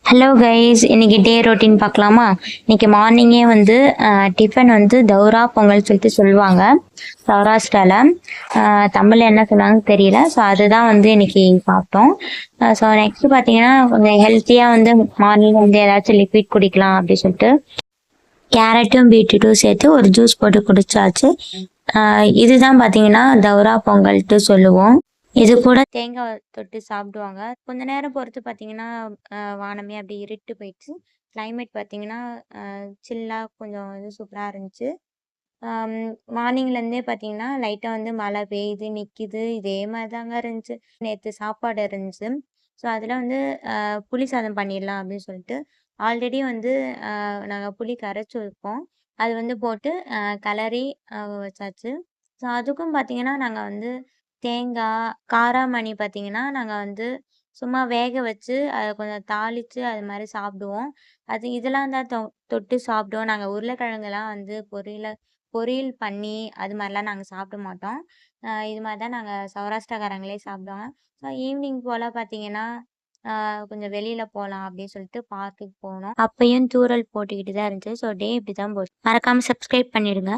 Hello guys, இன்னைக்கு day routine பார்க்கலாமா? இன்னைக்கு மார்னிங்கே வந்து டிஃபன் வந்து தௌரா பொங்கல் சொல்லிட்டு சொல்லுவாங்க சௌராஷ்டிராவில். தமிழில் என்ன சொன்னாங்கன்னு தெரியல. ஸோ அதுதான் வந்து இன்னைக்கு சாப்பிட்டோம். ஸோ நெக்ஸ்ட் பார்த்தீங்கன்னா கொஞ்சம் ஹெல்த்தியாக வந்து மார்னிங் வந்து ஏதாச்சும் லிக்விட் குடிக்கலாம் அப்படின்னு சொல்லிட்டு கேரட்டும் பீட்ரூட்டும் சேர்த்து ஒரு ஜூஸ் போட்டு குடிச்சாச்சு. இதுதான் பார்த்தீங்கன்னா தௌரா பொங்கல்ட்டு சொல்லுவோம். இது கூட தேங்காய் தொட்டு சாப்பிடுவாங்க. கொஞ்ச நேரம் பொறுத்து பார்த்தீங்கன்னா, வானமே அப்படியே இருட்டு போயிடுச்சு. கிளைமேட் பார்த்தீங்கன்னா, சில்லா கொஞ்சம் இது சூப்பரா இருந்துச்சு. அம் மார்னிங்லேருந்தே பார்த்தீங்கன்னா, லைட்டா வந்து மழை பெய்யுது, நிக்குது. இதே மாரி தாங்க இருந்துச்சு. நேத்து சாப்பாடு இருந்துச்சு. ஸோ அதில வந்து புளி சாதம் பண்ணிடலாம் அப்படின்னு சொல்லிட்டு, ஆல்ரெடி வந்து நாங்க புளி கரைச்சு வைப்போம். அது வந்து போட்டு கிளறி வச்சாச்சு. ஸோ அதுக்கும் பார்த்தீங்கன்னா, நாங்க வந்து தேங்காய், காராமணி பார்த்தீங்கன்னா, நாங்க வந்து சும்மா வேக வச்சு, அத கொஞ்சம் தாளிச்சு அது மாரி சாப்பிடுவோம். இதெல்லாம் தான் தொட்டு சாப்பிடுவோம். நாங்க உருளைக்கிழங்குலாம் வந்து பொரியல் பண்ணி, அது மாரிலாம் நாங்க சாப்பிட மாட்டோம். இது மாரி தான் நாங்க சௌராஷ்டிராக்காரங்களே சாப்பிடுவாங்க. ஸோ ஈவினிங் போல பார்த்தீங்கன்னா, கொஞ்சம் வெளியில போலாம் அப்படின்னு சொல்லிட்டு பார்க்குக்கு போனோம். அப்பயும் தூறல் போட்டுக்கிட்டு தான் இருந்துச்சு. ஸோ டே இப்படி தான் போச்சு. மறக்காம சப்ஸ்கிரைப் பண்ணிடுங்க.